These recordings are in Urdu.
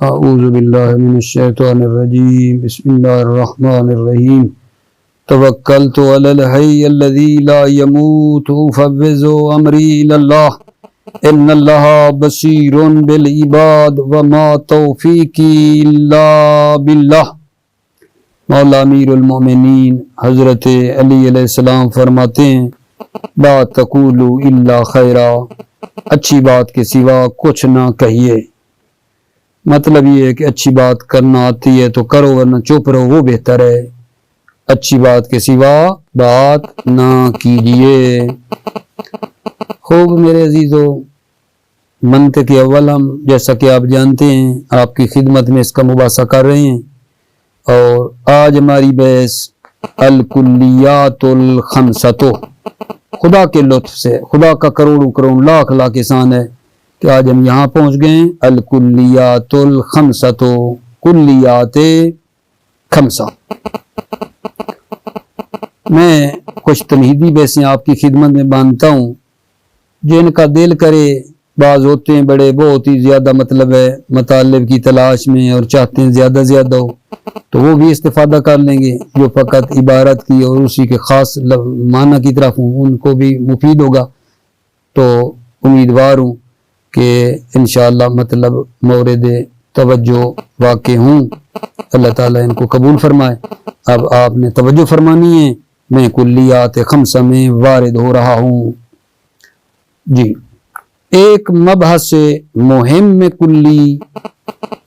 اعوذ باللہ من الشیطان الرجیم بسم اللہ الرحمن الرحیم توکلت علی الحی الذی لا يموت افوض امری الی اللہ ان اللہ بصیر بالعباد وما توفیقی الا باللہ۔ مولا امیر المومنین حضرت علی علیہ السلام فرماتے ہیں لا تقولوا الا خیرا، اچھی بات کے سوا کچھ نہ کہیے۔ مطلب یہ ہے کہ اچھی بات کرنا آتی ہے تو کرو، ورنہ چپ رہو، وہ بہتر ہے۔ اچھی بات کے سوا بات نہ کیجیے۔ خوب میرے عزیزو، منطق اول ہم جیسا کہ آپ جانتے ہیں آپ کی خدمت میں اس کا مباحثہ کر رہے ہیں، اور آج ہماری بحث الکلیات الخمسۃ، خدا کے لطف سے، خدا کا کروڑوں کروڑ لاکھ لاکھ احسان ہے کہ آج ہم یہاں پہنچ گئے۔ الکلیات الخمسۃ، کلیات خمسہ۔ میں کچھ تمہیدی بحثیں آپ کی خدمت میں باندھتا ہوں، جن کا دل کرے، بعض ہوتے ہیں بڑے بہت ہی زیادہ مطلب ہے مطالب کی تلاش میں اور چاہتے ہیں زیادہ زیادہ ہو، تو وہ بھی استفادہ کر لیں گے۔ جو فقط عبارت کی اور اسی کے خاص معنی کی طرف ہوں ان کو بھی مفید ہوگا، تو امیدوار ہوں کہ انشاءاللہ مطلب مورد توجہ واقع ہوں۔ اللہ تعالیٰ ان کو قبول فرمائے۔ اب آپ نے توجہ فرمانی ہے، میں کلیات خمسہ میں وارد ہو رہا ہوں۔ جی، ایک مبحث مہم میں کلی،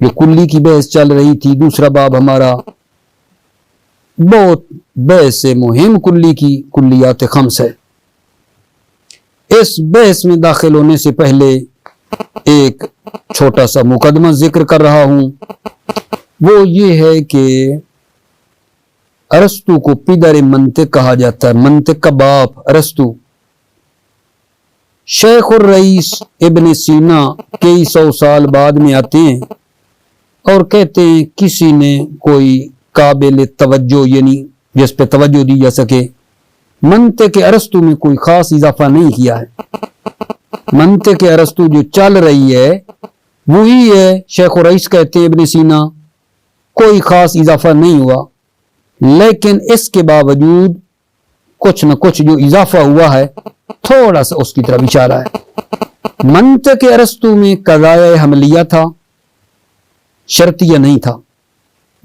جو کلی کی بحث چل رہی تھی، دوسرا باب ہمارا بہت بحث مہم کلی کی کلیات خمس ہے۔ اس بحث میں داخل ہونے سے پہلے ایک چھوٹا سا مقدمہ ذکر کر رہا ہوں، وہ یہ ہے کہ ارسطو کو پدر منطق کہا جاتا ہے، منطق کا باپ ارسطو۔ شیخ الرئیس ابن سینا کئی سو سال بعد میں آتے ہیں اور کہتے ہیں کسی نے کوئی قابل توجہ، یعنی جس پہ توجہ دی جا سکے، منطق ارسطو میں کوئی خاص اضافہ نہیں کیا ہے۔ منطق ارسطو جو چل رہی ہے وہی ہے، شیخ الرئیس کہتے ہیں ابن سینا، کوئی خاص اضافہ نہیں ہوا، لیکن اس کے باوجود کچھ نہ کچھ جو اضافہ ہوا ہے تھوڑا سا اس کی طرف اشارہ ہے۔ منطق ارسطو میں قضایہ حملیہ تھا، شرطیہ نہیں تھا،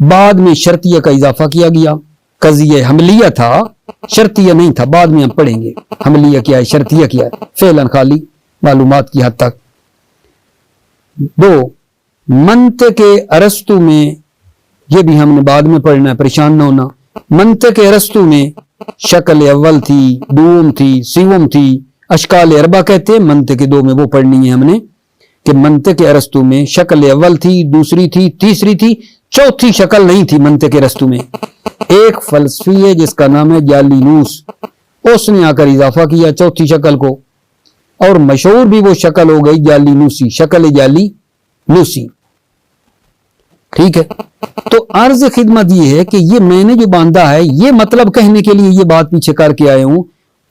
بعد میں شرطیہ کا اضافہ کیا گیا۔ قضیہ حملیہ تھا، شرطیہ نہیں تھا، بعد میں ہم پڑھیں گے حملیہ کیا ہے شرطیہ کیا ہے، فعلاً خالی معلومات کی حد تک۔ دو، منطق ارسطو میں، یہ بھی ہم نے بعد میں پڑھنا ہے، پریشان نہ ہونا۔ منطق ارسطو میں شکل اول تھی، دوم تھی، سیوم تھی، اشکال اربع کہتے ہیں، منطق دو میں وہ پڑھنی ہے ہم نے، کہ منطق ارسطو میں شکل اول تھی، دوسری تھی، تیسری تھی، چوتھی شکل نہیں تھی منطق ارسطو میں۔ ایک فلسفی ہے جس کا نام ہے جالینوس، اس نے آ کر اضافہ کیا چوتھی شکل کو، اور مشہور بھی وہ شکل ہو گئی جالینوسی، شکل جالینوسی۔ ٹھیک ہے، تو عرض خدمت یہ ہے کہ یہ میں نے جو باندھا ہے، یہ مطلب کہنے کے لیے یہ بات پیچھے کر کے آئے ہوں،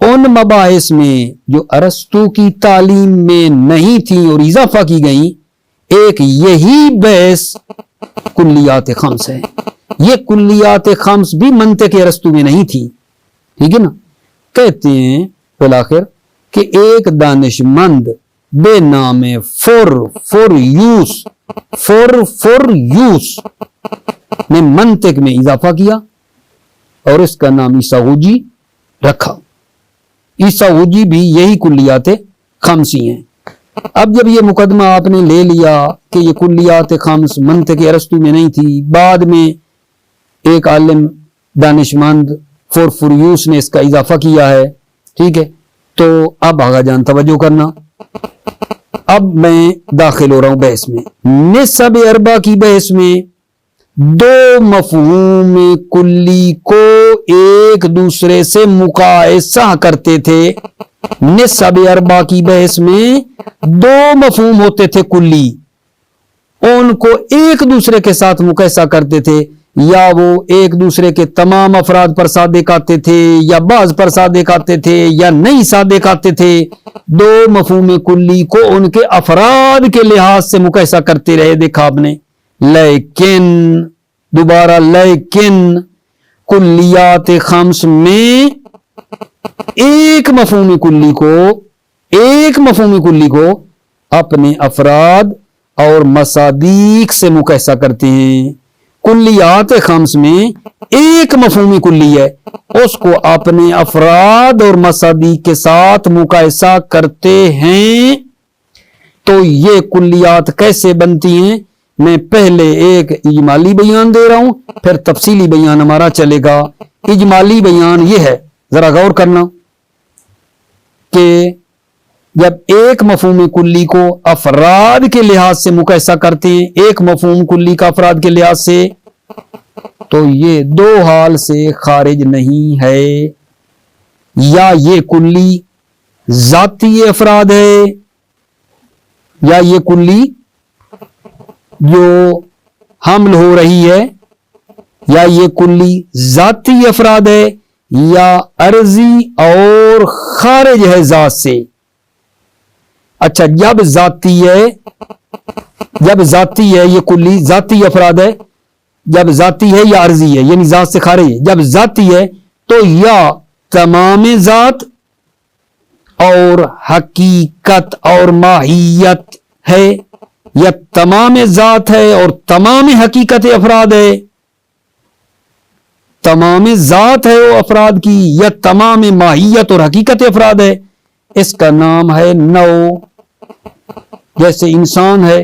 ان مباحث میں جو ارسطو کی تعلیم میں نہیں تھی اور اضافہ کی گئیں، ایک یہی بحث کلیات خمس ہے۔ یہ کلیات خمس بھی منطق ارسطو میں نہیں تھی، ٹھیک ہے نا۔ کہتے ہیں بالآخر کہ ایک دانشمند بے نام فوریوس نے منطق میں اضافہ کیا اور اس کا نام عیساغوجی رکھا۔ عیساغوجی بھی یہی کلیات خمسی ہیں۔ اب جب یہ مقدمہ آپ نے لے لیا کہ یہ کلیات خمس منطق ارسطو میں نہیں تھی، بعد میں ایک عالم دانشمند فوریوس نے اس کا اضافہ کیا ہے، ٹھیک ہے، تو اب آگا جان توجہ کرنا۔ اب میں داخل ہو رہا ہوں بحث میں۔ نسب اربع کی بحث میں دو مفہوم کلی کو ایک دوسرے سے مقایسہ کرتے تھے۔ نسب اربع کی بحث میں دو مفہوم ہوتے تھے کلی، ان کو ایک دوسرے کے ساتھ مقایسہ کرتے تھے، یا وہ ایک دوسرے کے تمام افراد پر صادق آتے تھے، یا بعض پر صادق آتے تھے، یا نہیں صادق آتے تھے۔ دو مفہوم کلی کو ان کے افراد کے لحاظ سے مقایسہ کرتے رہے، دیکھا آپ نے، لیکن دوبارہ لیکن کلیات خمس میں ایک مفہوم کلی کو اپنے افراد اور مصادیق سے مقایسہ کرتے ہیں. کلیات خمس میں ایک مفہوم کلی ہے، اس کو اپنے افراد اور مصادیق کے ساتھ مقایسہ کرتے ہیں. تو یہ کلیات کیسے بنتی ہیں؟ میں پہلے ایک اجمالی بیان دے رہا ہوں، پھر تفصیلی بیان ہمارا چلے گا. اجمالی بیان یہ ہے، ذرا غور کرنا، کہ جب ایک مفہوم کلی کو افراد کے لحاظ سے مقایسہ کرتے ہیں، ایک مفہوم کلی کا افراد کے لحاظ سے، تو یہ دو حال سے خارج نہیں ہے. یا یہ کلی ذاتی افراد ہے، یا یہ کلی جو حمل ہو رہی ہے، یا یہ کلی ذاتی افراد ہے، یا عرضی اور خارج ہے ذات سے. اچھا، جب ذاتی ہے یہ کلی ذاتی افراد ہے، جب ذاتی ہے یا عرضی ہے یعنی ذات سے خارج ہے. جب ذاتی ہے تو یا تمام ذات اور حقیقت اور ماہیت ہے، یا تمام ذات ہے اور تمام حقیقت افراد ہے. تمام ذات ہے وہ افراد کی، یا تمام ماہیت اور حقیقت افراد ہے. اس کا نام ہے نوع. جیسے انسان ہے،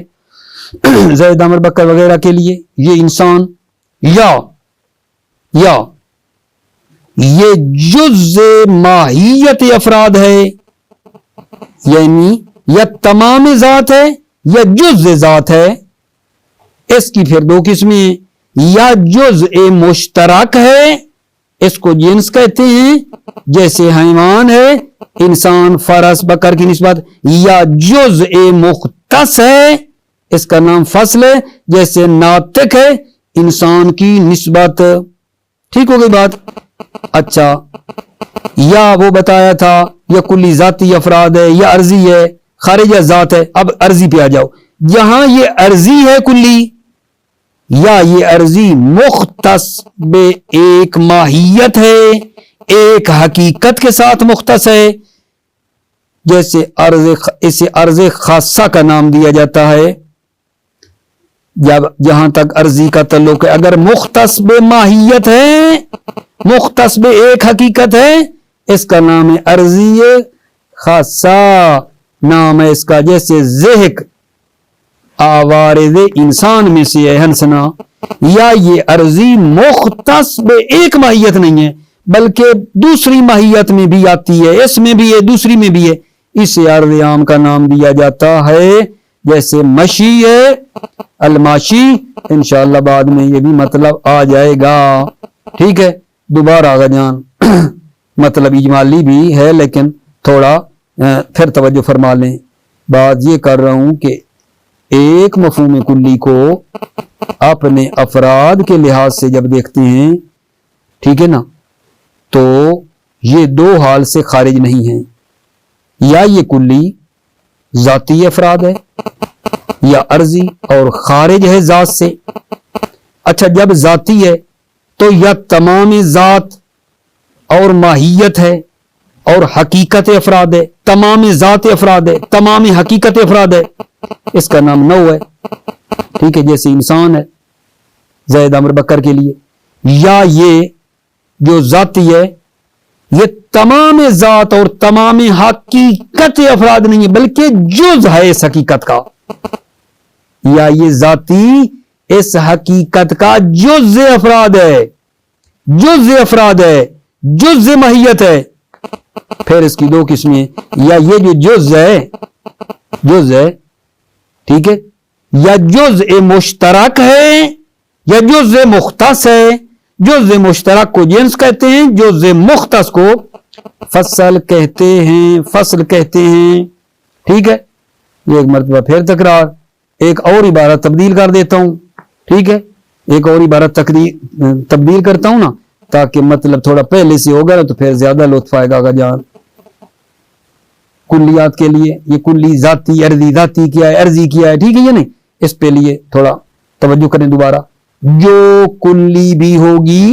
زید عمر بکر وغیرہ کے لیے یہ انسان، یا یہ جز ماہیت افراد ہے، یعنی یا تمام ذات ہے یا جز ذات ہے. اس کی پھر دو قسمیں، یا جز مشترک ہے، اس کو جنس کہتے ہیں، جیسے حیوان ہے، انسان، فرس، بکر کی نسبت، یا جز مختص ہے، اس کا نام فصل ہے، جیسے ناطق ہے، انسان کی نسبت. ٹھیک ہو گئی بات؟ اچھا، یا وہ بتایا تھا یا کلی ذاتی افراد ہے، یا عرضی ہے، خارج ذات ہے. اب عرضی پہ آ جاؤ. یہاں یہ عرضی ہے کلی، یا یہ عرضی مختص بے ایک ماہیت ہے، ایک حقیقت کے ساتھ مختص ہے. جیسے اسے عرض خاصہ کا نام دیا جاتا ہے جہاں تک عرضی کا تعلق ہے. اگر مختص بے ماہیت ہے، مختص بے ایک حقیقت ہے، اس کا نام ہے عرضی خاصہ، نام ہے اس کا. جیسے ذہق آوارد انسان میں سے ہے، ہنسنا. یا یہ عرضی مختص بے ایک ماہیت نہیں ہے، بلکہ دوسری ماہیت میں بھی آتی ہے، اس میں بھی ہے، دوسری میں بھی ہے. اسے عرض عام کا نام دیا جاتا ہے. جیسے مشی ہے، الماشی، انشاءاللہ بعد میں یہ بھی مطلب آ جائے گا. ٹھیک ہے، دوبارہ آگا جان مطلب اجمالی بھی ہے، لیکن تھوڑا پھر توجہ فرما لیں. بات یہ کر رہا ہوں کہ ایک مفہوم کلی کو اپنے افراد کے لحاظ سے جب دیکھتے ہیں، ٹھیک ہے نا، تو یہ دو حال سے خارج نہیں ہیں. یا یہ کلی ذاتی افراد ہے، یا عرضی اور خارج ہے ذات سے. اچھا، جب ذاتی ہے تو یا تمام ذات اور ماہیت ہے اور حقیقت افراد ہے، تمام ذات افراد ہے، تمام حقیقت افراد ہے، اس کا نام نوع ہے. ٹھیک ہے، جیسے انسان ہے، زید عمر بکر کے لیے. یا یہ جو ذاتی ہے یہ تمام ذات اور تمام حقیقت افراد نہیں ہے، بلکہ جز ہے اس حقیقت کا. یا یہ ذاتی اس حقیقت کا جز افراد ہے، جز افراد ہے، جز ماہیت ہے. پھر اس کی دو قسمیں، یا یہ جو جز ہے، ٹھیک ہے، یا جز مشترک ہے یا جز مختص ہے. جز مشترک کو جنس کہتے ہیں، جز مختص کو فصل کہتے ہیں. ٹھیک ہے، ایک مرتبہ پھر تکرار، ایک اور عبارت تبدیل کر دیتا ہوں. ٹھیک ہے، ایک اور عبارت تبدیل کرتا ہوں نا، تاکہ مطلب تھوڑا پہلے سے ہوگا تو پھر زیادہ لطف آئے گا جان. کلیات کے لیے یہ کلی ذاتی، عرضی، ذاتی کیا ہے، عرضی کیا ہے، ٹھیک ہے یہ نہیں، اس پہ لیے تھوڑا توجہ کریں دوبارہ، جو کلی بھی ہوگی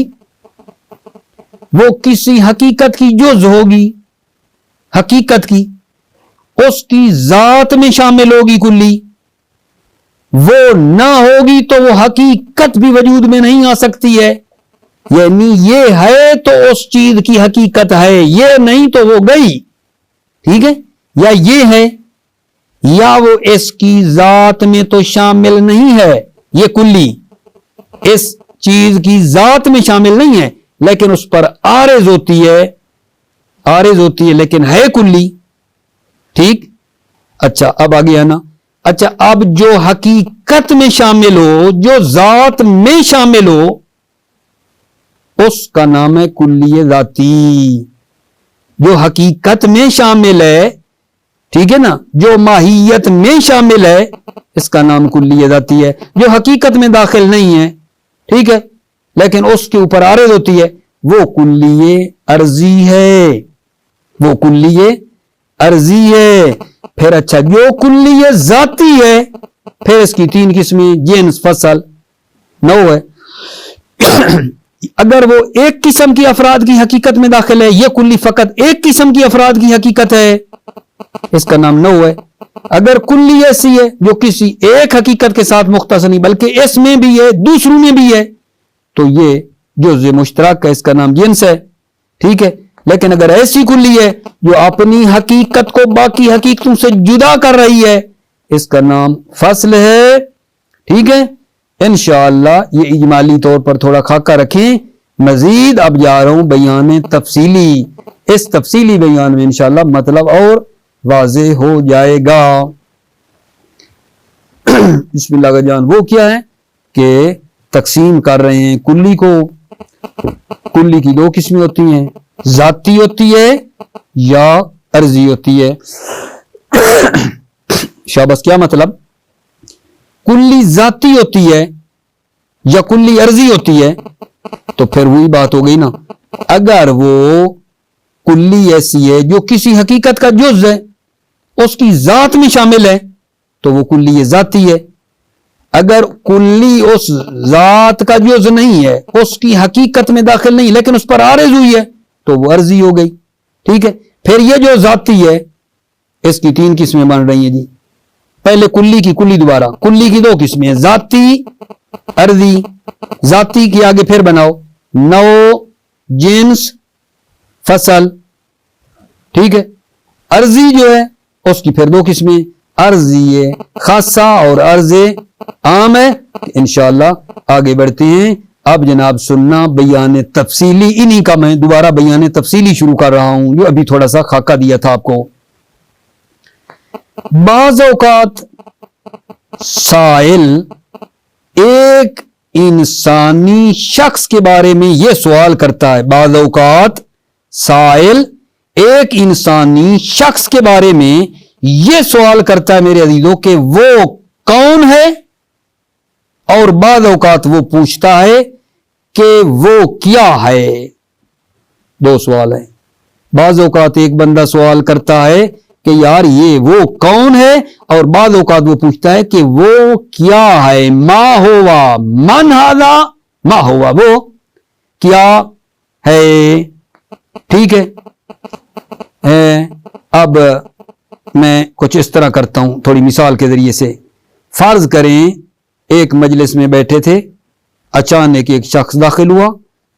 وہ کسی حقیقت کی جز ہوگی، حقیقت کی، اس کی ذات میں شامل ہوگی کلی، وہ نہ ہوگی تو وہ حقیقت بھی وجود میں نہیں آ سکتی ہے، یعنی یہ ہے تو اس چیز کی حقیقت ہے، یہ نہیں تو وہ گئی، ٹھیک ہے، یا یہ ہے یا وہ اس کی ذات میں تو شامل نہیں ہے، یہ کلی اس چیز کی ذات میں شامل نہیں ہے لیکن اس پر عارض ہوتی ہے لیکن ہے کلی، ٹھیک، اچھا اب آگے ہے نا، اچھا اب جو حقیقت میں شامل ہو، جو ذات میں شامل ہو، اس کا نام ہے کلی ذاتی، جو حقیقت میں شامل ہے، ٹھیک ہے نا، جو ماہیت میں شامل ہے، اس کا نام کلی ذاتی ہے، جو حقیقت میں داخل نہیں ہے، ٹھیک ہے، لیکن اس کے اوپر عارض ہوتی ہے، وہ کلی عرضی ہے، وہ کلی عرضی ہے۔ پھر اچھا جو کلی ذاتی ہے، پھر اس کی 3 قسمیں، جنس، فصل، نوع ہے۔ اگر وہ ایک قسم کی افراد کی حقیقت میں داخل ہے، یہ کلی فقط ایک قسم کی افراد کی حقیقت ہے، اس کا نام نوع ہے۔ اگر کلی ایسی ہے جو کسی ایک حقیقت کے ساتھ مختص نہیں بلکہ اس میں بھی ہے، دوسروں میں بھی ہے، تو یہ جز مشترک ہے، اس کا نام جنس ہے، ٹھیک ہے۔ لیکن اگر ایسی کلی ہے جو اپنی حقیقت کو باقی حقیقتوں سے جدا کر رہی ہے، اس کا نام فصل ہے، ٹھیک ہے۔ انشاءاللہ یہ اجمالی طور پر تھوڑا خاکہ رکھیں، مزید اب جا رہا ہوں بیان تفصیلی، اس تفصیلی بیان میں انشاءاللہ مطلب اور واضح ہو جائے گا۔ بسم اللہ کا جان وہ کیا ہے کہ تقسیم کر رہے ہیں کلی کو۔ کلی کی 2 قسمیں ہوتی ہیں، ذاتی ہوتی ہے یا عرضی ہوتی ہے۔ شاباش، کیا مطلب؟ کلی ذاتی ہوتی ہے یا کلی عرضی ہوتی ہے، تو پھر وہی بات ہو گئی نا، اگر وہ کلی ایسی ہے جو کسی حقیقت کا جز ہے، اس کی ذات میں شامل ہے، تو وہ کلی ذاتی ہے۔ اگر کلی اس ذات کا جز نہیں ہے، اس کی حقیقت میں داخل نہیں لیکن اس پر عارض ہوئی ہے، تو وہ عرضی ہو گئی، ٹھیک ہے۔ پھر یہ جو ذاتی ہے، اس کی 3 قسمیں بن رہی ہیں جی۔ پہلے کلی دوبارہ کلی کی 2 قسمیں ہیں، ذاتی، عرضی۔ ذاتی کی آگے پھر بناؤ، نوع، جنس، فصل، ٹھیک ہے۔ عرضی جو ہے اس کی پھر 2 قسمیں، عرضی خاصہ اور عرض عام ہے۔ انشاءاللہ آگے بڑھتے ہیں۔ اب جناب سننا بیان تفصیلی، انہی کا میں دوبارہ بیان تفصیلی شروع کر رہا ہوں جو ابھی تھوڑا سا خاکہ دیا تھا آپ کو۔ بعض اوقات سائل ایک انسانی شخص کے بارے میں یہ سوال کرتا ہے، بعض اوقات سائل ایک انسانی شخص کے بارے میں یہ سوال کرتا ہے میرے عزیزوں کہ وہ کون ہے، اور بعض اوقات وہ پوچھتا ہے کہ وہ کیا ہے۔ 2 سوال ہیں۔ بعض اوقات ایک بندہ سوال کرتا ہے کہ یار یہ وہ کون ہے، اور بعض اوقات وہ پوچھتا ہے کہ وہ کیا ہے، ما ہوا، من ھذا، ما ہوا، وہ کیا ہے، ٹھیک ہے۔ اب میں کچھ اس طرح کرتا ہوں تھوڑی مثال کے ذریعے سے۔ فرض کریں ایک مجلس میں بیٹھے تھے، اچانک ایک شخص داخل ہوا،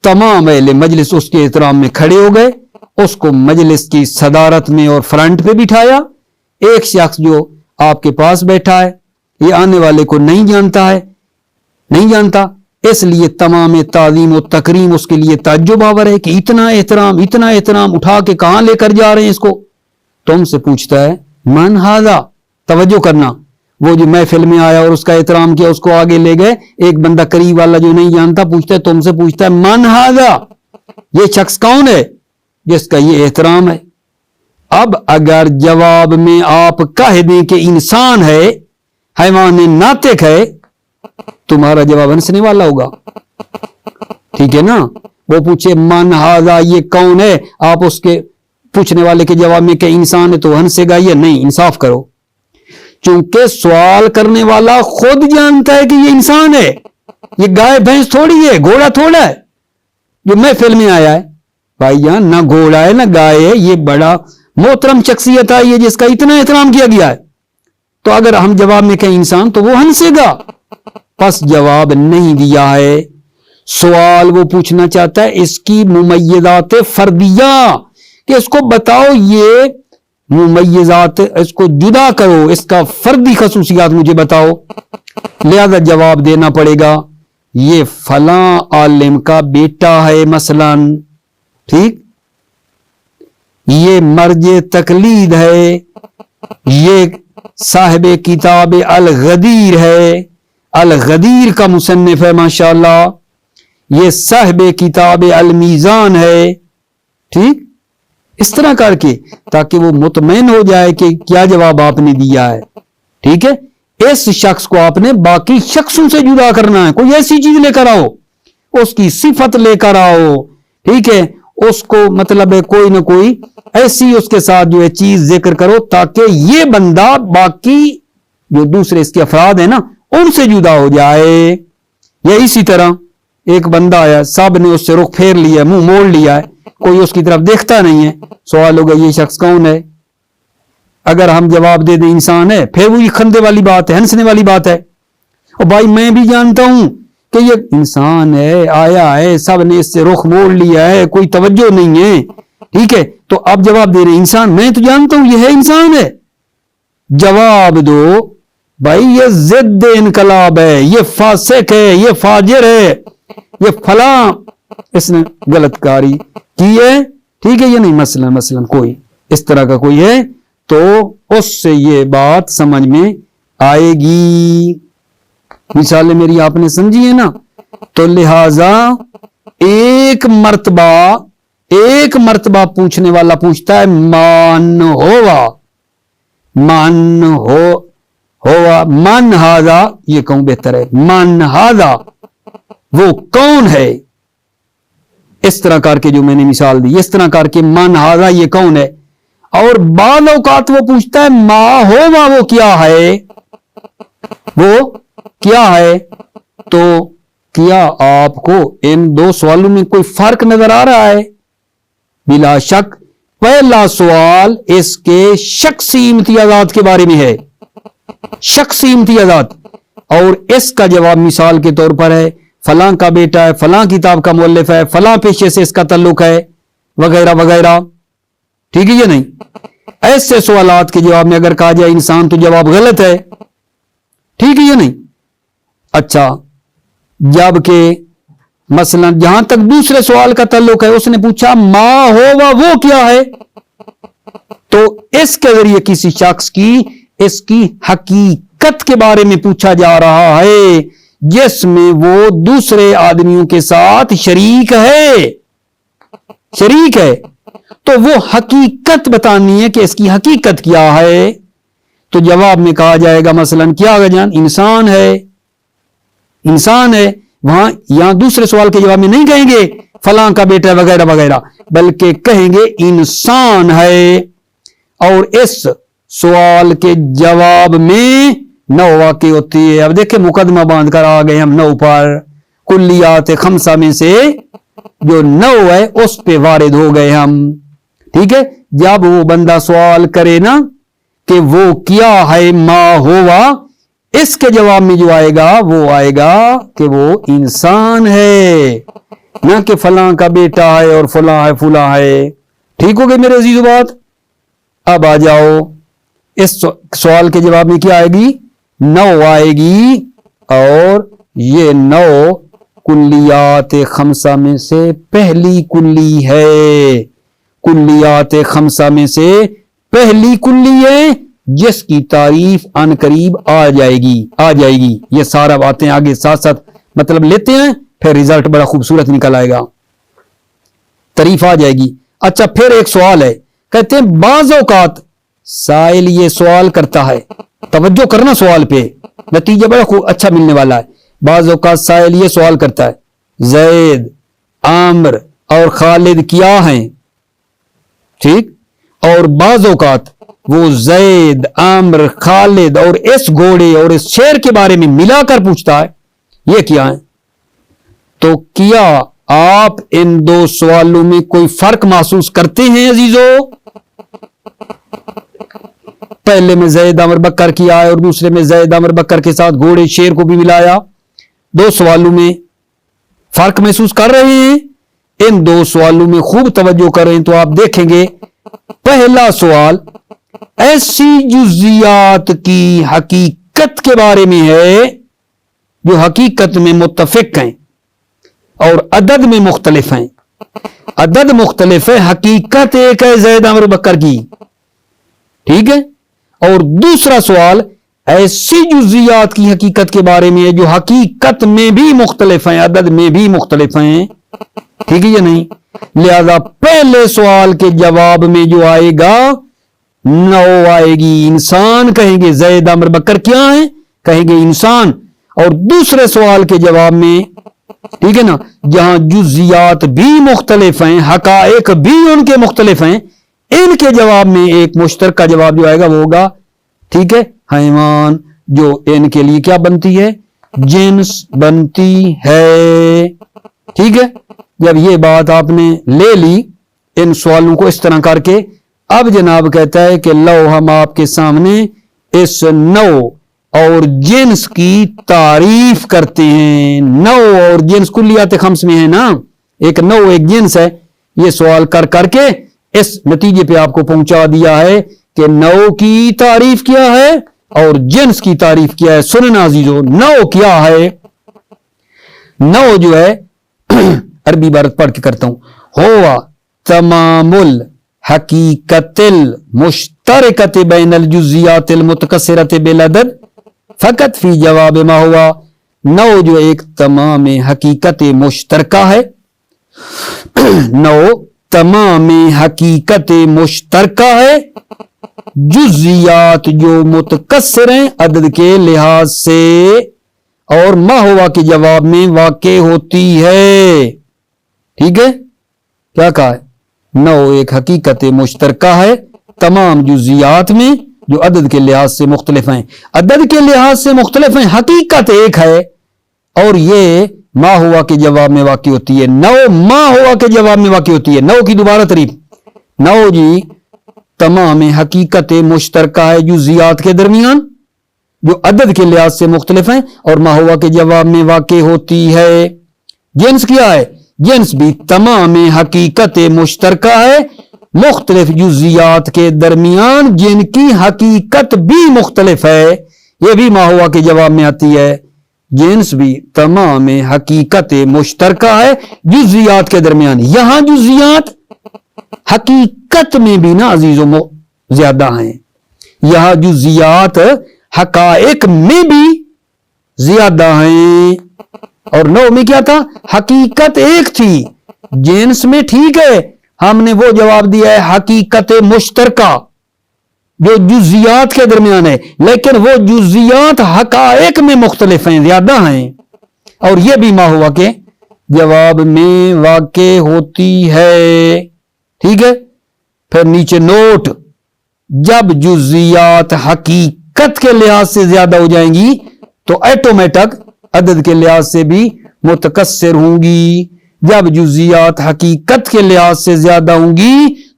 تمام اہل مجلس اس کے احترام میں کھڑے ہو گئے، اس کو مجلس کی صدارت میں اور فرنٹ پہ بٹھایا۔ ایک شخص جو آپ کے پاس بیٹھا ہے، یہ آنے والے کو نہیں جانتا، اس لیے تمام تعظیم و تکریم اس کے لیے تعجب آور ہے کہ اتنا احترام اٹھا کے کہاں لے کر جا رہے ہیں اس کو۔ تم سے پوچھتا ہے من ھذا، توجہ کرنا، وہ جو محفل میں آیا اور اس کا احترام کیا، اس کو آگے لے گئے، ایک بندہ قریب والا جو نہیں جانتا پوچھتا ہے، تم سے پوچھتا ہے من ھذا، یہ شخص کون ہے جس کا یہ احترام ہے۔ اب اگر جواب میں آپ کہہ دیں کہ انسان ہے، حیوان ناطق ہے، تمہارا جواب ہنسنے والا ہوگا، ٹھیک ہے نا۔ وہ پوچھے من ھذا، یہ کون ہے، آپ اس کے پوچھنے والے کے جواب میں کہ انسان ہے، تو ہنسے گا یا نہیں؟ انصاف کرو۔ چونکہ سوال کرنے والا خود جانتا ہے کہ یہ انسان ہے، یہ گائے بھینس تھوڑی ہے، گھوڑا تھوڑا ہے جو محفل میں آیا ہے. بھائی جان، نہ گھوڑا ہے نہ گائے ہے، یہ بڑا محترم شخصیت آئی ہے جس کا اتنا احترام کیا گیا ہے. تو اگر ہم جواب میں کہیں انسان تو وہ ہنسے گا. پس جواب نہیں دیا ہے. سوال وہ پوچھنا چاہتا ہے اس کی ممیزات فردیہ، کہ اس کو بتاؤ یہ ممیزات، اس کو جدا کرو، اس کا فردی خصوصیات مجھے بتاؤ. لہذا جواب دینا پڑے گا یہ فلاں عالم کا بیٹا ہے مثلا، ٹھیک، یہ مرج تقلید ہے، یہ صاحب کتاب الغدیر ہے، الغدیر کا مصنف ہے ماشاءاللہ، یہ صاحب کتاب المیزان ہے. ٹھیک، اس طرح کر کے تاکہ وہ مطمئن ہو جائے کہ کیا جواب آپ نے دیا ہے. ٹھیک ہے، اس شخص کو آپ نے باقی شخصوں سے جدا کرنا ہے. کوئی ایسی چیز لے کر آؤ، اس کی صفت لے کر آؤ، ٹھیک ہے، اس کو مطلب ہے کوئی نہ کوئی ایسی اس کے ساتھ جو ہے چیز ذکر کرو تاکہ یہ بندہ باقی جو دوسرے اس کے افراد ہیں نا ان سے جدا ہو جائے. یا اسی طرح ایک بندہ آیا، صاحب نے اس سے رخ پھیر لیا، منہ موڑ لیا ہے، کوئی اس کی طرف دیکھتا نہیں ہے. سوال ہوگا یہ شخص کون ہے؟ اگر ہم جواب دے دیں انسان ہے، پھر وہی خندے والی بات ہے، ہنسنے والی بات ہے. اور بھائی میں بھی جانتا ہوں کہ یہ انسان ہے، آیا ہے، سب نے اس سے رخ موڑ لیا ہے، کوئی توجہ نہیں ہے. ٹھیک ہے، تو آپ جواب دے رہے ہیں انسان، میں تو جانتا ہوں یہ ہے انسان ہے. جواب دو بھائی یہ ضد انقلاب ہے، یہ فاسق ہے، یہ فاجر ہے، یہ فلاں اس نے غلط کاری کی ہے. ٹھیک ہے، یہ نہیں مثلا کوئی اس طرح کا کوئی ہے تو اس سے یہ بات سمجھ میں آئے گی. مثالیں میری آپ نے سمجھی ہے نا. تو لہذا ایک مرتبہ پوچھنے والا پوچھتا ہے مان ہاذا، یہ کہوں بہتر ہے، مان ہاذا، وہ کون ہے. اس طرح کر کے جو میں نے مثال دی، اس طرح کر کے مان ہاذا یہ کون ہے. اور بعض اوقات وہ پوچھتا ہے ما ہوا، وہ کیا ہے، وہ کیا ہے. تو کیا آپ کو ان دو سوالوں میں کوئی فرق نظر آ رہا ہے؟ بلا شک پہلا سوال اس کے شخصی امتیازات کے بارے میں ہے، شخصی امتیازات، اور اس کا جواب مثال کے طور پر ہے فلاں کا بیٹا ہے، فلاں کتاب کا مؤلف ہے، فلاں پیشے سے اس کا تعلق ہے، وغیرہ وغیرہ. ٹھیک ہے یا نہیں؟ ایسے سوالات کے جواب میں اگر کہا جائے انسان تو جواب غلط ہے. ٹھیک ہے یا نہیں؟ اچھا، جبکہ مثلا جہاں تک دوسرے سوال کا تعلق ہے، اس نے پوچھا ما ہوا، وہ کیا ہے، تو اس کے ذریعے کسی شخص کی اس کی حقیقت کے بارے میں پوچھا جا رہا ہے جس میں وہ دوسرے آدمیوں کے ساتھ شریک ہے. تو وہ حقیقت بتانی ہے کہ اس کی حقیقت کیا ہے. تو جواب میں کہا جائے گا مثلا کیا جان انسان ہے. وہاں یہاں دوسرے سوال کے جواب میں نہیں کہیں گے فلاں کا بیٹا وغیرہ وغیرہ، بلکہ کہیں گے انسان ہے. اور اس سوال کے جواب میں 9 واقع ہوتی ہے. اب دیکھیں مقدمہ باندھ کر آ گئے ہم 9 پر، کلیات 5 میں سے جو 9 ہے اس پہ وارد ہو گئے ہم. ٹھیک ہے، جب وہ بندہ سوال کرے نا کہ وہ کیا ہے ما ہوا، اس کے جواب میں جو آئے گا وہ آئے گا کہ وہ انسان ہے، نہ کہ فلاں کا بیٹا ہے اور فلاں ہے. ٹھیک ہو گئے میرے عزیزو بات؟ اب آ جاؤ اس سوال کے جواب میں کیا آئے گی؟ 9 آئے گی، اور یہ 9 کلیات 5 میں سے پہلی کلی ہے. کلیات 5 میں سے پہلی کلی ہے جس کی تعریف ان قریب آ جائے گی. یہ سارا باتیں آگے ساتھ ساتھ مطلب لیتے ہیں، پھر رزلٹ بڑا خوبصورت نکل آئے گا، تعریف آ جائے گی. اچھا، پھر ایک سوال ہے، کہتے ہیں بعض اوقات سائل یہ سوال کرتا ہے، توجہ کرنا سوال پہ، نتیجہ بڑا اچھا ملنے والا ہے. بعض اوقات سائل یہ سوال کرتا ہے زید، عامر اور خالد کیا ہیں. ٹھیک، اور بعض اوقات وہ زید، عامر، خالد اور اس گھوڑے اور اس شیر کے بارے میں ملا کر پوچھتا ہے یہ کیا ہے، تو کیا آپ ان دو سوالوں میں کوئی فرق محسوس کرتے ہیں عزیزو؟ پہلے میں زید عامر بکر کیا ہے اور دوسرے میں زید عامر بکر کے ساتھ گھوڑے شیر کو بھی ملایا. دو سوالوں میں فرق محسوس کر رہے ہیں؟ ان دو سوالوں میں خوب توجہ کریں تو آپ دیکھیں گے پہلا سوال ایسی جزیات کی حقیقت کے بارے میں ہے جو حقیقت میں متفق ہیں اور عدد میں مختلف ہیں. عدد مختلف ہے، حقیقت ایک ہے زید عامر بکر کی، ٹھیک ہے. اور دوسرا سوال ایسی جزیات کی حقیقت کے بارے میں ہے جو حقیقت میں بھی مختلف ہیں، عدد میں بھی مختلف ہیں، ٹھیک ہے یا نہیں. لہذا پہلے سوال کے جواب میں جو آئے گا نو آئے گی، انسان کہیں گے زید عامر بکر کیا ہیں، کہیں گے انسان. اور دوسرے سوال کے جواب میں ٹھیک ہے نا، جہاں جزیات بھی مختلف ہیں، حقائق بھی ان کے مختلف ہیں، ان کے جواب میں ایک مشترکہ جواب جو آئے گا وہ ہوگا ٹھیک ہے حیوان، جو ان کے لیے کیا بنتی ہے، جنس بنتی ہے. ٹھیک ہے، جب یہ بات آپ نے لے لی ان سوالوں کو اس طرح کر کے، اب جناب کہتا ہے کہ لو ہم آپ کے سامنے اس نو اور جنس کی تعریف کرتے ہیں. نو اور جنس کلیات خمس میں ہے نا، ایک نو ایک جنس ہے. یہ سوال کر کر کے اس نتیجے پہ آپ کو پہنچا دیا ہے کہ نو کی تعریف کیا ہے اور جنس کی تعریف کیا ہے. سننا عزیزو، نو کیا ہے؟ نو جو ہے عربی عبارت پڑھ کے کرتا ہوں، ہوا تمام الحقیقت المشترکت بین الجزیات المتکثرت بالعدد فقط فی جواب ما ہوا. نو جو ایک تمام حقیقت مشترکہ ہے، نو تمام حقیقت مشترکہ ہے، جزیات جو متکثر ہیں عدد کے لحاظ سے، اور ما ہوا کے جواب میں واقع ہوتی ہے. ٹھیک ہے، کیا کہا ہے؟ نو ایک حقیقت مشترکہ ہے تمام جزیات میں جو عدد کے لحاظ سے مختلف ہیں. عدد کے لحاظ سے مختلف ہیں، حقیقت ایک ہے، اور یہ ما ہوا کے جواب میں واقع ہوتی ہے. نو ما ہوا کے جواب میں واقع ہوتی ہے. نو کی دوبارہ تعریف، نو جی تمام حقیقت مشترکہ ہے جزیات کے درمیان جو عدد کے لحاظ سے مختلف ہیں اور ما ہوا کے جواب میں واقع ہوتی ہے. جنس کیا ہے؟ جنس بھی تمام حقیقت مشترکہ ہے مختلف جزیات کے درمیان جن کی حقیقت بھی مختلف ہے، یہ بھی ما ہوا کے جواب میں آتی ہے. جنس بھی تمام حقیقت مشترکہ ہے جزیات کے درمیان. یہاں جزیات حقیقت میں بھی نا عزیزوں زیادہ ہیں، یہاں جزیات حقائق میں بھی زیادہ ہیں. اور نو میں کیا تھا؟ حقیقت ایک تھی. جنس میں ٹھیک ہے ہم نے وہ جواب دیا ہے حقیقت مشترکہ جو جزیات کے درمیان ہے، لیکن وہ جزیات حقائق میں مختلف ہیں، زیادہ ہیں، اور یہ بھی ما ہوا کے جواب میں واقع ہوتی ہے. ٹھیک ہے، پھر نیچے نوٹ، جب جزیات حقیقت کے لحاظ سے زیادہ ہو جائیں گی تو ایٹومیٹک عدد کے لحاظ سے بھی متکثر ہوں گی. جب جزیات حقیقت کے لحاظ سے زیادہ ہوں گی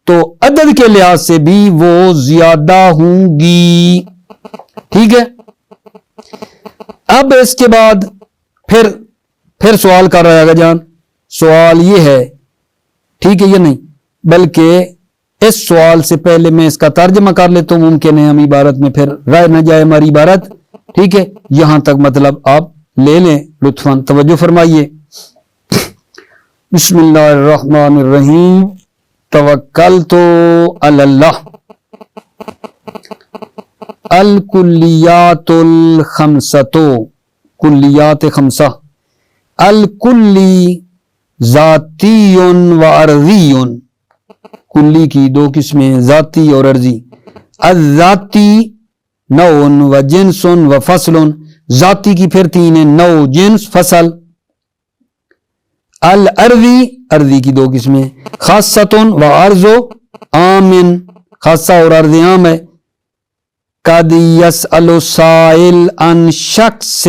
تو عدد کے لحاظ سے بھی وہ زیادہ ہوں گی. ٹھیک ہے، اب اس کے بعد پھر سوال کر رہا ہے جان. سوال یہ ہے، ٹھیک ہے یہ نہیں، بلکہ اس سوال سے پہلے میں اس کا ترجمہ کر لیتا ہوں، ممکن ہے ہم عبارت میں پھر رہ نہ جائے ہماری عبارت. ٹھیک ہے، یہاں تک مطلب آپ لے لیں، لطفاً توجہ فرمائیے. بسم اللہ الرحمن الرحیم. توکلت علی اللہ. الکلیات الخمسۃ، کلیات خمسہ. الکلی ذاتی و عرضی. کلی کی دو قسمیں، ذاتی اور عرضی. الذاتی نوع و جنس و فصل. ذاتی کی پھر تین ہیں، نوع، جنس، فصل. العرضی، عرضی کی دو قسمیں، خاصۃ و عرض عام. خاصہ اور عرض عام ہے. قد یسأل سائل عن شخص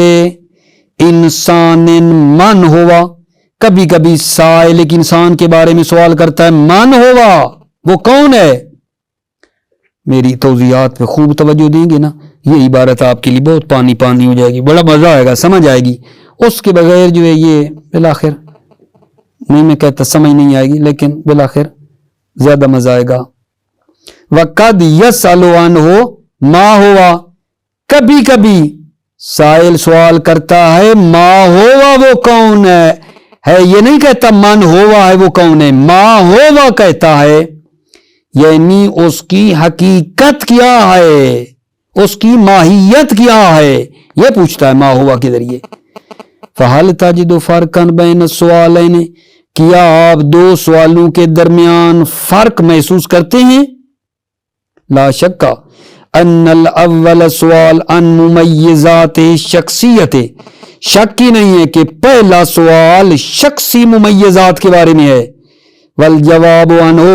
انسان من ہوا، کبھی کبھی سائل ایک انسان کے بارے میں سوال کرتا ہے، من ہوا وہ کون ہے؟ میری توضیحات پہ خوب توجہ دیں گے نا، یہ عبارت آپ کے لیے بہت پانی پانی ہو جائے گی، بڑا مزہ آئے گا، سمجھ آئے گی۔ اس کے بغیر جو ہے یہ بالآخر نہیں، میں کہتا سمجھ نہیں آئے گی، لیکن بالآخر زیادہ مزہ آئے گا۔ وَقَدْ يَسْأَلُ عَنْهُ مَا ہوا، کبھی کبھی سائل سوال کرتا ہے ما ہوا وہ کون ہے یہ نہیں کہتا من ہوا ہے وہ کون ہے، ما ہوا کہتا ہے، یعنی اس کی حقیقت کیا ہے، اس کی ماہیت کیا ہے، یہ پوچھتا ہے ما ہوا کے ذریعے۔ فَهَلْ تَجِدُ فَرْقًا بَيْنَ السُّؤَالَيْنِ، کیا آپ دو سوالوں کے درمیان فرق محسوس کرتے ہیں؟ لا شک ان الاول سوال ان ممیزات شخصیت، شک ہی نہیں ہے کہ پہلا سوال شخصی ممیزات کے بارے میں ہے، والجواب عنہ،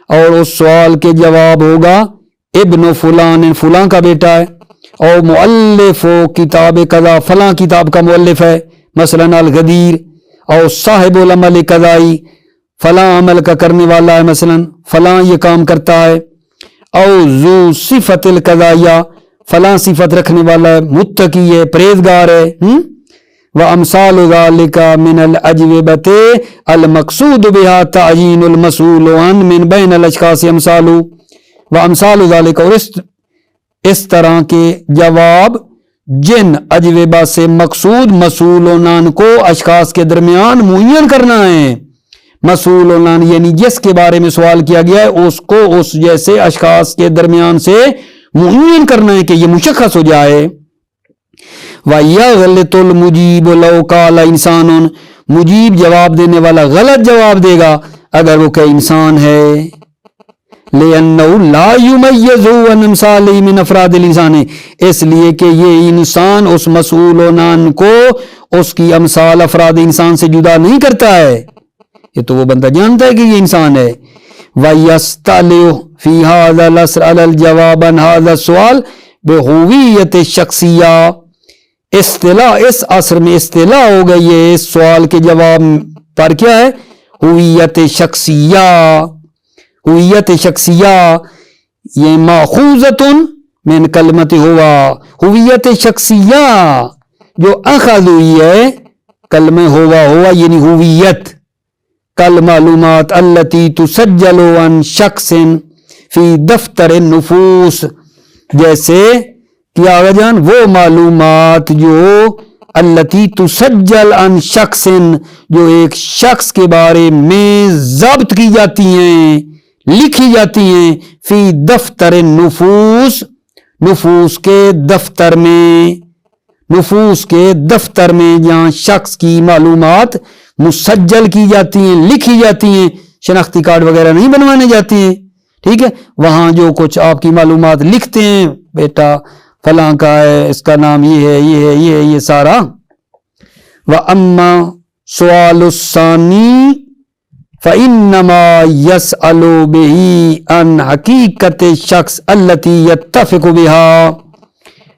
اور اس سوال کے جواب ہوگا ابن فلان، فلاں کا بیٹا ہے، اور مؤلف کتاب قضا، فلاں کتاب کا مؤلف ہے، مثلا الغدیر، اور صاحب العمل قضائی، فلاں عمل کا کرنے والا ہے، مثلا فلاں یہ کام کرتا ہے، او ذو صفت القضائیہ، فلاں صفت رکھنے والا ہے، متقی ہے، پرہیزگار ہے، وامثال ذلك من الاجوبة المقصود بها تعیین المسؤول عن من بین الاشخاص امثال، وامثال ذلك، اور اس طرح کے جواب جن اجوبہ سے مقصود مسئولان کو اشخاص کے درمیان معین کرنا ہے، مسئولان یعنی جس کے بارے میں سوال کیا گیا ہے اس کو اس جیسے اشخاص کے درمیان سے معین کرنا ہے کہ یہ مشخص ہو جائے۔ وَيَغْلِطُ الْمُجِيبُ لَوْ قَالَ إِنسَانٌ، مجیب جواب دینے والا غلط جواب دے گا اگر وہ کہ انسان ہے، لِأَنَّهُ لَا يُمَيَّزُ عَنْ أَمْثَالِهِ مِنْ أَفْرَادِ الْإِنسَانِ، اس لیے کہ یہ انسان اس مسئولان کو اس کی امثال افراد انسان سے جدا نہیں کرتا ہے، یہ تو وہ بندہ جانتا ہے کہ یہ انسان ہے۔ وَيَسْتَلِعُ فِي هَذَا الْعَصْرِ عَلَى الْجَوَابِ عَنْ هَذَا السُّؤَالِ بِهُوِيَّةِ الشَّخْصِيَّةِ، اصطلاح اس عصر میں اصطلاح ہو گئی ہے اس سوال کے جواب پر کیا ہے، ہویت شخصیہ، ہویت شخصیہ، یہ ماخوذۃ من کلمت ہوا، ہویت شخصیہ جو اخذ ہوئی ہے کلمہ ہوا یعنی ہویت، کل معلومات التی تسجل عن شخص فی دفتر النفوس، جیسے کیا آگا جان وہ معلومات جو التی تسجل عن شخص، جو ایک شخص کے بارے میں ضبط کی جاتی ہیں، لکھی جاتی ہیں، فی دفتر النفوس، نفوس کے دفتر میں، نفوس کے دفتر میں جہاں شخص کی معلومات مسجل کی جاتی ہیں، لکھی جاتی ہیں، شناختی کارڈ وغیرہ نہیں بنوانے جاتے ہیں، ٹھیک ہے، وہاں جو کچھ آپ کی معلومات لکھتے ہیں، بیٹا فلاں کا ہے، اس کا نام یہ ہے، یہ ہے، یہ ہے، یہ سارا۔ وَأَمَّا سُؤَالُ الثَّانِي فَإِنَّمَا يَسْأَلُ بِهِ عَنْ حَقِيقَةِ الشَّخْصِ الَّتِي يَتَّفِقُ بِهَا،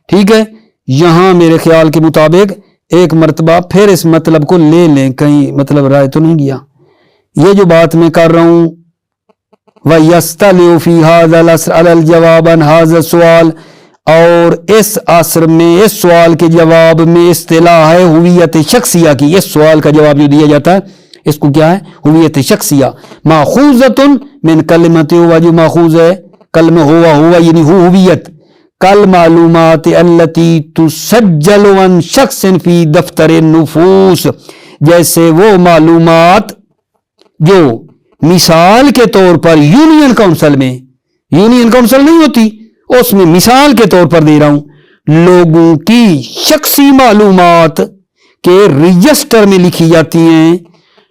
ٹھیک ہے، یہاں میرے خیال کے مطابق ایک مرتبہ پھر اس مطلب کو لے لیں، کہیں مطلب رائے تو نہیں گیا، یہ جو بات میں کر رہا ہوں وَيَسْتَلِعُ فِي هَذَا الْعَصْرِ عَلَى الْجَوَابِ عَنْ هَذَا السُّؤَالِ، اور اس عصر میں اس سوال کے جواب میں اصطلاح ہے ہویت شخصیہ کی، اس سوال کا جواب جو دیا جاتا ہے اس کو کیا ہے، ہویت شخصیہ، ماخوذۃ من کلمت ہوا، جو ماخوذ ہے کلمہ ہوا یعنی ہویت، کل معلومات التی تسجل عن شخص فی دفتر النفوس، جیسے وہ معلومات جو مثال کے طور پر یونین کونسل میں، یونین کونسل نہیں ہوتی اس میں مثال کے طور پر دے رہا ہوں، لوگوں کی شخصی معلومات کے رجسٹر میں لکھی جاتی ہیں،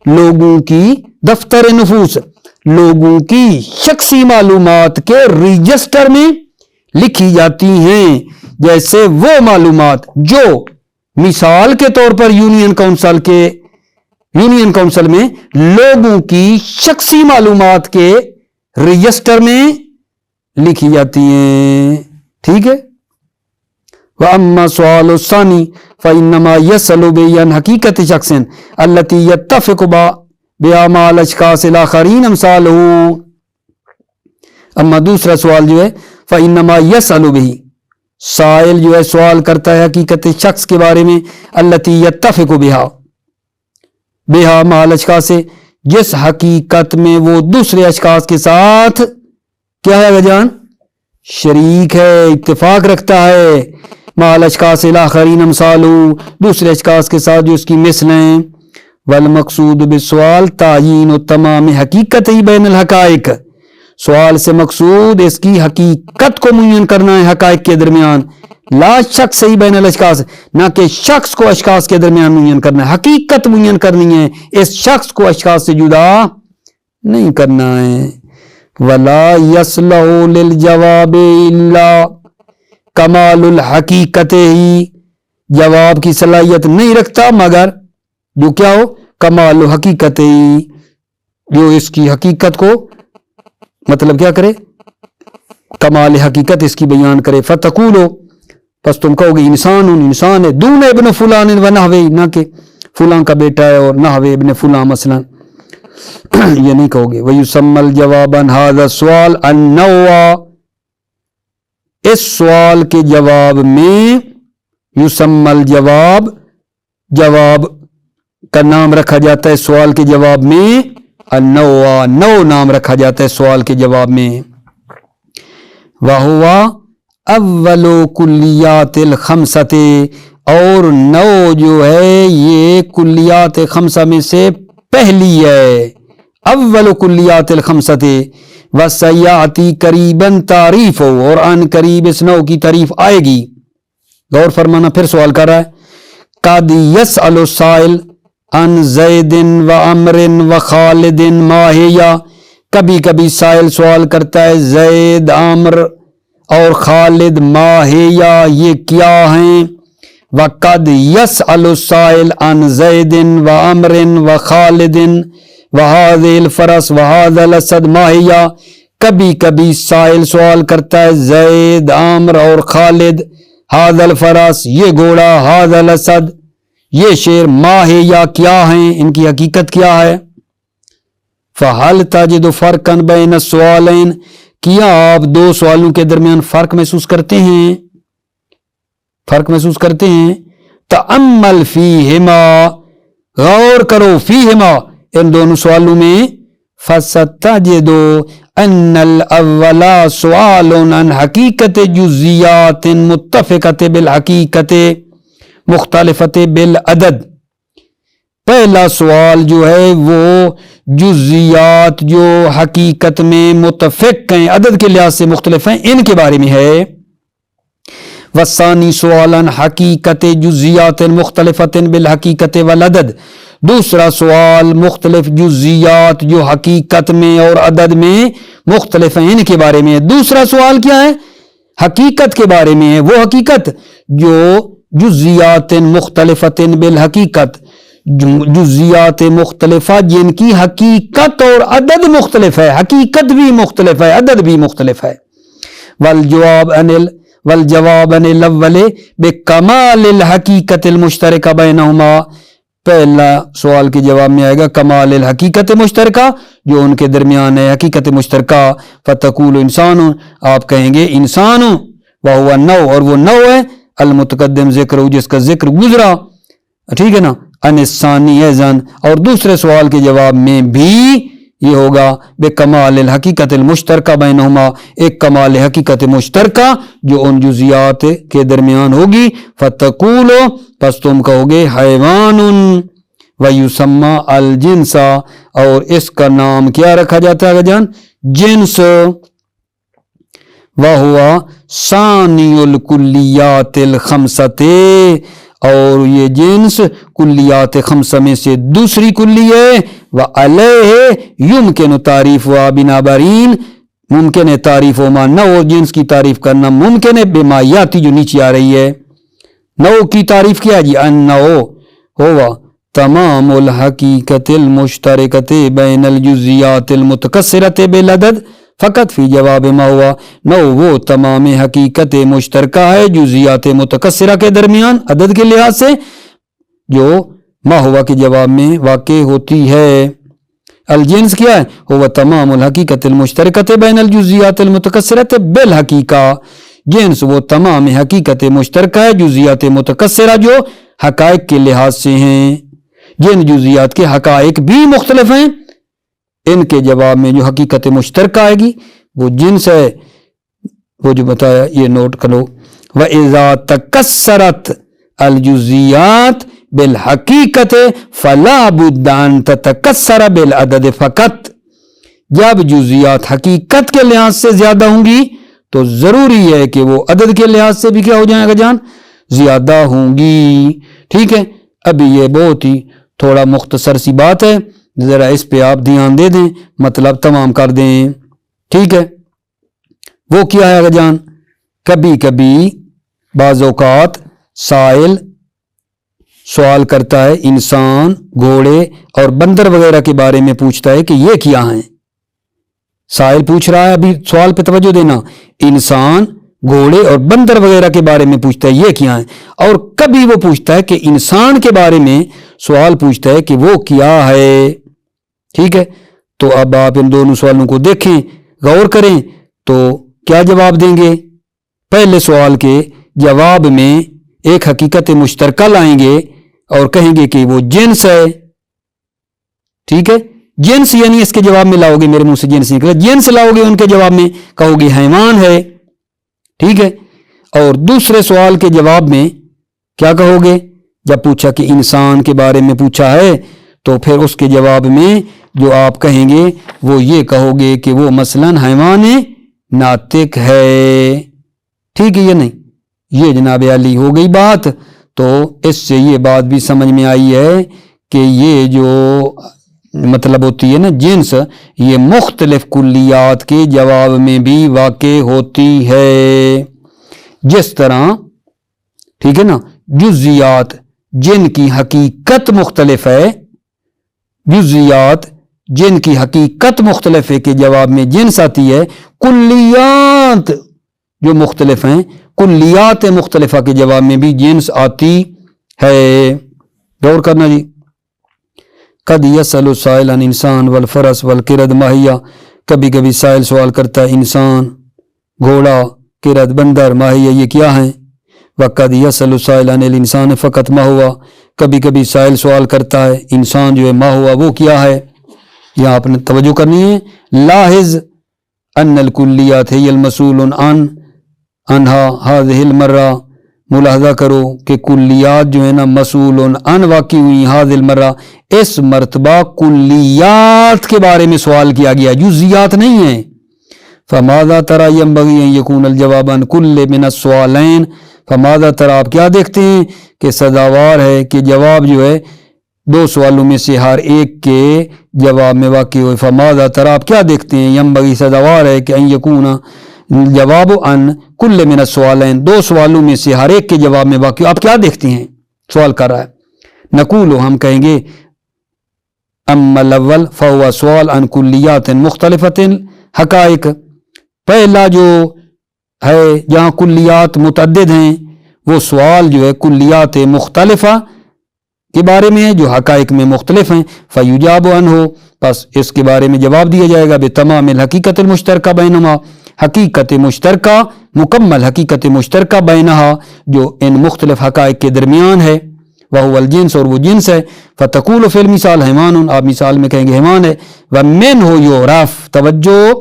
لوگوں کی دفتر نفوس، لوگوں کی شخصی معلومات کے رجسٹر میں لکھی جاتی ہیں، جیسے وہ معلومات جو مثال کے طور پر یونین کونسل میں لوگوں کی شخصی معلومات کے رجسٹر میں لکھی جاتی ہیں، ٹھیک ہے. وَأَمَّا سُؤَالُ الثَّانِي فَإِنَّمَا يَسْأَلُ بِهِ عَنْ حَقِيقَةِ شَخْصٍ الَّتِي يَتَّفِقُ بِهَا مَعَ الْأَشْخَاصِ الْآخَرِينَ أَمْثَالُهُ. اما دوسرا سوال جو ہے فَإِنَّمَا يَسْأَلُ بِهِ، سائل جو ہے سوال کرتا ہے حقیقت شخص کے بارے میں، الَّتِي يَتَّفِقُ بِهَا مَعَ الْأَشْخَاصِ، جس حقیقت میں وہ دوسرے اشخاص کے ساتھ کیا ہے جان، شریک ہے، اتفاق رکھتا ہے. مع الاشخاص الاخرین امثالہ، دوسرے اشخاص کے ساتھ جو اس کی مثل ہیں. والمقصود بالسؤال تعیین تمام حقیقت ہی بین الحقائق، سوال سے مقصود اس کی حقیقت کو معین کرنا ہے حقائق کے درمیان. لا شخص ہی بین الاشخاص، نہ کہ شخص کو اشخاص کے درمیان معین کرنا ہے، حقیقت معین کرنی ہے، اس شخص کو اشخاص سے جدا نہیں کرنا ہے. ولا یصلح للجواب الا کمال الحقیقت ہی، جواب کی صلاحیت نہیں رکھتا مگر جو کیا ہو، کمال الحقیقت ہی، جو اس کی حقیقت کو مطلب کیا کرے، کمال حقیقت اس کی بیان کرے. فتقولو، پس تم کہو گے انسان ہے، دون ابن فلان و نحوی، نہ کہ فلاں کا بیٹا ہے اور نحوی ابن فلاں مثلا، یہ نہیں کہو گے. وَيُسَمَّ الْجَوَابَ عَنْ هَذَا السُّؤَالِ النَّوْعَ، اس سوال کے جواب میں یسمى الجواب، جواب کا نام رکھا جاتا ہے سوال کے جواب میں النوع، نو نام رکھا جاتا ہے سوال کے جواب میں. وَهُوَ اول کلیات الخمسۃ، اور نو جو ہے یہ کلیات خمسہ میں سے پہلی ہے، اول کلیات الخمسۃ. وَسَيَأْتِي قَرِيبًا تعریف ہو، اور ان قریب اس نو کی تعریف آئے گی. غور فرمانا، پھر سوال کر رہا ہے. قَدْ يَسْأَلُ السَّائِلُ عَنْ زَيْدٍ وَعَمْرٍ وَخَالِدٍ مَا هِيَ، کبھی کبھی سائل سوال کرتا ہے زید، عامر اور خالد، ما هِيَ یہ کیا ہیں. وَقَدْ يَسْأَلُ السَّائِلُ عَنْ زَيْدٍ وَعَمْرٍ وَخَالِدٍ وَهَذِهِ الْفَرَسُ وَهَذَا الْأَسَدُ مَا هِيَ، کبھی کبھی سائل سوال کرتا ہے زید، عامر اور خالد، هَذَا الْفَرَسُ یہ گھوڑا، هَذَا الْأَسَدُ یہ شیر، ما هِيَ کیا ہیں، ان کی حقیقت کیا ہے. فَهَلْ تَجِدُ فَرْقًا بَيْنَ السُّؤَالَيْنِ، کیا آپ دو سوالوں کے درمیان فرق محسوس کرتے ہیں، فرق محسوس کرتے ہیں. تَأَمَّلْ فِيهِمَا، غور کرو، فِيهِمَا ان دونوں سوالوں میں. فَسَتَجِدُ أَنَّ الْأَوَّلَ سُؤَالٌ عَنْ حَقِيقَةِ جُزْئِيَّاتٍ مُتَّفِقَةٍ بِالْحَقِيقَةِ مُخْتَلِفَةٍ بِالْعَدَدِ، پہلا سوال جو ہے وہ جزیات جو حقیقت میں متفق ہیں، عدد کے لحاظ سے مختلف ہیں، ان کے بارے میں ہے. والثانی سوالاً حقیقت جزیات مختلفۃ بالحقیقت والعدد، دوسرا سوال مختلف جزیات جو حقیقت میں اور عدد میں مختلف ہیں ان کے بارے میں. دوسرا سوال کیا ہے، حقیقت کے بارے میں ہے، وہ حقیقت جو جزیات مختلفۃ بالحقیقت، جزیات مختلفہ جن کی حقیقت اور عدد مختلف ہے، حقیقت بھی مختلف ہے، عدد بھی مختلف ہے. والجواب عن الاول بکمال الحقیقت المشترکہ بینہما، پہلا سوال کے جواب میں آئے گا کمال الحقیقت مشترکہ جو ان کے درمیان ہے، حقیقت مشترکہ. فتقول انسان، آپ کہیں گے انسان، وہو النوع، اور وہ نوع ہے المتقدم ذکر جس کا ذکر گزرا، ٹھیک ہے نا. ان الثانی ایضاً، اور دوسرے سوال کے جواب میں بھی یہ ہوگا بکمال الحقیقت المشترکہ بینہما، ایک کمال حقیقت مشترکہ جو ان جزیات کے درمیان ہوگی. فتقول، پس تم کہو گے حیوان، ویسمى الجنس، اور اس کا نام کیا رکھا جاتا ہے جان، جنس. وہو ثانی الکلیات الخمسۃ، اور یہ جنس کلیات خمسہ میں سے دوسری کلی ہے. وعلیہ یمکن تعریف و بنابرین، ممکن ہے تعریف و نو جنس کی تعریف کرنا ممکن ہے بما یاتی جو نیچے آ رہی ہے. نو کی تعریف کیا جی، انہو ہوا تمام الحقیقت المشترکت بین الجزیات المتکثرت بالعدد فقط فی جواب ما ہوا، نو وہ تمام حقیقت مشترکہ ہے جزیات متکثرہ کے درمیان عدد کے لحاظ سے جو ما ہوا کے جواب میں واقع ہوتی ہے۔ الجنس کیا ہے؟ وہ تمام الحقیقت المشترکۃ بین الجزیات المتکثرۃ بالحقیقہ، جنس وہ تمام حقیقت مشترکہ ہے جزیات متکثرہ جو حقائق کے لحاظ سے ہیں، جن جزیات کے حقائق بھی مختلف ہیں ان کے جواب میں جو حقیقت مشترکہ آئے گی وہ جنس ہے، وہ جو بتایا یہ نوٹ کرو۔ وَإِذَا تَكَسَّرَتْ الْجُزِّيَّاتُ بالحقیقت فلا بد ان تتکثر بالعدد فقط، جب جزیات حقیقت کے لحاظ سے زیادہ ہوں گی تو ضروری ہے کہ وہ عدد کے لحاظ سے بھی کیا ہو جائے گا جان، زیادہ ہوں گی۔ ٹھیک ہے، ابھی یہ بہت ہی تھوڑا مختصر سی بات ہے، ذرا اس پہ آپ دھیان دے دیں، مطلب تمام کر دیں۔ ٹھیک ہے، وہ کیا ہے جان، کبھی کبھی بعض اوقات سائل سوال کرتا ہے انسان، گھوڑے اور بندر وغیرہ کے بارے میں پوچھتا ہے کہ یہ کیا ہیں، سائل پوچھ رہا ہے، ابھی سوال پہ توجہ دینا، انسان، گھوڑے اور بندر وغیرہ کے بارے میں پوچھتا ہے یہ کیا ہیں، اور کبھی وہ پوچھتا ہے کہ انسان کے بارے میں سوال پوچھتا ہے کہ وہ کیا ہے۔ ٹھیک ہے، تو اب آپ ان دونوں سوالوں کو دیکھیں، غور کریں تو کیا جواب دیں گے؟ پہلے سوال کے جواب میں ایک حقیقت مشترکہ لائیں گے اور کہیں گے کہ وہ جنس ہے۔ ٹھیک ہے، جنس یعنی اس کے جواب میں لاؤ گے، میرے منہ سے جنس نکلا، جنس لاؤ گے ان کے جواب میں، کہو گے حیوان ہے۔ ٹھیک ہے، اور دوسرے سوال کے جواب میں کیا کہو گے؟ جب پوچھا کہ انسان کے بارے میں پوچھا ہے تو پھر اس کے جواب میں جو آپ کہیں گے وہ یہ کہو گے کہ وہ مثلاً حیوان ناطق ہے۔ ٹھیک ہے، یہ نہیں، یہ جناب علی ہو گئی بات۔ تو اس سے یہ بات بھی سمجھ میں آئی ہے کہ یہ جو مطلب ہوتی ہے نا جنس، یہ مختلف کلیات کے جواب میں بھی واقع ہوتی ہے، جس طرح ٹھیک ہے نا جزیات جن کی حقیقت مختلف ہے، جزیات جن کی حقیقت مختلف ہے کے جواب میں جنس آتی ہے، کلیات جو مختلف ہیں، کلیات مختلفہ کے جواب میں بھی جنس آتی ہے۔ غور کرنا جی، قد یسأل السائل عن انسان والفرس والقرد ماہیہ، کبھی کبھی سائل سوال کرتا ہے انسان، گھوڑا، قرد، بندر، ماہیہ یہ کیا ہیں۔ وقد یسأل السائل عن الانسان فقط ما ہوا، کبھی کبھی سائل سوال کرتا ہے انسان جو ہے ما ہوا وہ کیا ہے۔ یہاں آپ نے توجہ کرنی ہے، لاحظ ان الکلیات ہی المسئول عنہا هذه المرہ، ملاحظہ کرو کہ کلیات جو ہے نا مسئول عن واقع ہوئی هذه المرہ، اس مرتبہ کلیات کے بارے میں سوال کیا گیا، جزیات نہیں ہیں۔ فماذا ترى ينبغي ان يكون الجواب عن كل من السؤالين، فماذا ترى آپ کیا دیکھتے ہیں کہ سزاوار ہے کہ جواب جو ہے دو سوالوں میں سے ہر ایک کے جواب میں واقع ہوئے۔ فماذا ترى آپ کیا دیکھتے ہیں، ينبغي سزاوار ہے کہ ان يكون جواب عن كل من السؤالين، دو سوالوں میں سے ہر ایک کے جواب میں واقع، آپ کیا دیکھتے ہیں، سوال کر رہا ہے۔ نقول، ہم کہیں گے اما الاول فهو سوال عن کلیات مختلفۃ حقائق، پہلا جو ہے جہاں کلیات متعدد ہیں وہ سوال جو ہے کلیات مختلفہ کے بارے میں ہے جو حقائق میں مختلف ہیں۔ فیجاب عنہ، پس اس کے بارے میں جواب دیا جائے گا بتمام الحقیقت المشترکہ بینہما، حقیقت مشترکہ، مکمل حقیقت مشترکہ بینہا جو ان مختلف حقائق کے درمیان ہے، وہو الجنس، اور وہ جنس ہے۔ فتقول فی المثال حیوان، آپ مثال میں کہیں گے حیوان ہے۔ ومن ہو یعرف، توجہ،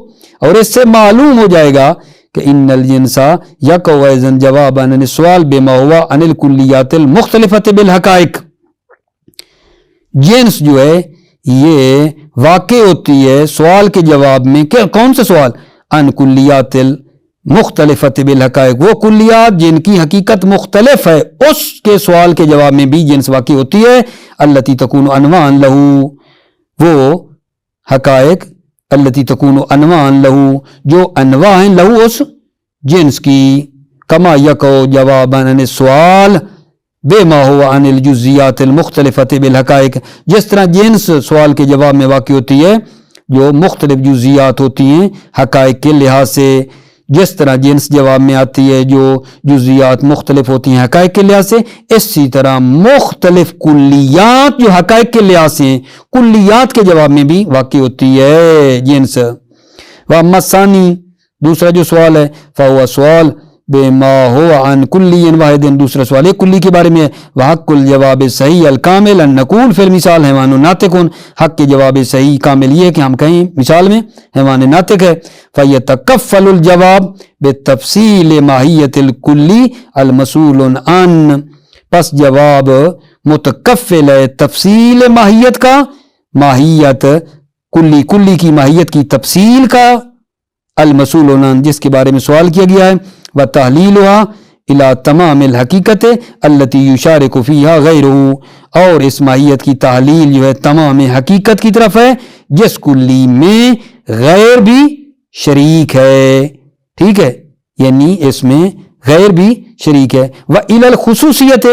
اور اس سے معلوم ہو جائے گا کہ ان الجنس یقع اذن جواب عن السؤال بما ہوا عن الکلیات المختلفۃ بالحقائق، جنس جو ہے یہ واقع ہوتی ہے سوال کے جواب میں، کون سے سوال، عن کلیات المختلفۃ بالحقائق، وہ کلیات جن کی حقیقت مختلف ہے اس کے سوال کے جواب میں بھی جنس واقع ہوتی ہے۔ التی تکون عنواً لہو، وہ حقائق التی تکون عنواً لہو جو انواع ہیں لہو اس جنس کی، کما یقع جواباً عن السؤال بما ہوا عن الجزیات المختلفۃ بالحقائق، جس طرح جنس سوال کے جواب میں واقع ہوتی ہے جو مختلف جزیات ہوتی ہیں حقائق کے لحاظ سے، جس طرح جنس جواب میں آتی ہے جو جزیات مختلف ہوتی ہیں حقائق کے لحاظ سے، اسی طرح مختلف کلیات جو حقائق کے لحاظ سے ہیں کلیات کے جواب میں بھی واقع ہوتی ہے جنس۔ وَأَمَّا الثَّانِي، دوسرا جو سوال ہے، فَهُوَ سوال بما هو عن کلی واحد، دوسرا سوال ایک کلی کے بارے میں ہے۔ وحق الجواب صحیح الکامل ان نقول فی المثال حیوان ناطقن، حق کے جواب صحیح کامل یہ ہے کہ ہم کہیں مثال میں حیوان ناطق ہے۔ فیتکفل الجواب بتفصیل ماہیت الکلی المسئول عن، پس جواب متکفل ہے تفصیل ماہیت کا، ماہیت کلی کی ماہیت کی تفصیل کا، المسئول عن جس کے بارے میں سوال کیا گیا ہے، وتحلیلها الى تمام الحقیقت التي يشارك فيها غیرہ، اور اس ماہیت کی تحلیل جو ہے تمام حقیقت کی طرف ہے جس کلی میں غیر بھی شریک ہے، ٹھیک ہے، یعنی اس میں غیر بھی شریک ہے۔ وإلى الخصوصیت،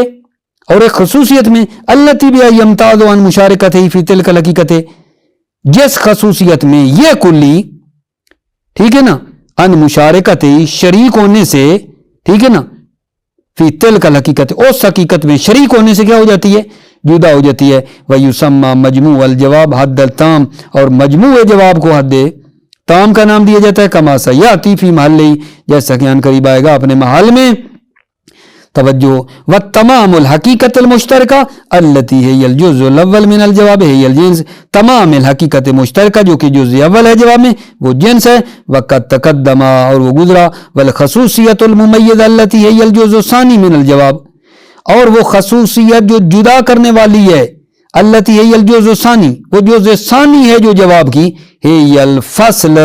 اور ایک خصوصیت میں التي بها يمتاز عن مشارکته في تلك الحقیقت، جس خصوصیت میں یہ کلی، ٹھیک ہے نا، ان مشارکت شریک ہونے سے، ٹھیک ہے نا، فی تلک الحقیقت اس حقیقت میں شریک ہونے سے کیا ہو جاتی ہے، جدا ہو جاتی ہے۔ ویسمى مجموع الجواب حد التام، اور مجموع جواب کو حد تام کا نام دیا جاتا ہے، کما سیاتی فی محلہ، جیسا کہ ان قریب آئے گا اپنے محل میں۔ توجہ، والتمام الحقیقت المشترکہ التي هي الجزء الاول من الجواب هي الجنس، تمام الحقیقت مشترکہ جو کہ جزء اول ہے جواب میں وہ جنس ہے۔ وقد تقدم، اور وہ گزرا، والخصوصیت الممیزہ التي هي الجزء الثانی من الجواب، اور وہ خصوصیت جو جدا کرنے والی ہے، التي هي الجزء الثانی، وہ جزء ثانی ہے جو جواب کی، هي الفصل،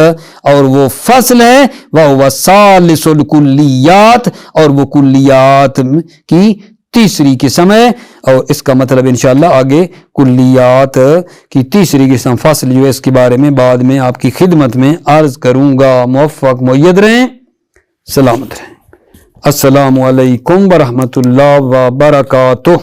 اور وہ فصل ہے، وهو ثالث الکلیات، اور وہ کلیات کی تیسری قسم ہے، اور اس کا مطلب انشاءاللہ آگے کلیات کی تیسری قسم فصل جو ہے اس کے بارے میں بعد میں آپ کی خدمت میں عرض کروں گا۔ موفق مؤید رہیں، سلامت رہیں، السلام علیکم ورحمۃ اللہ وبرکاتہ۔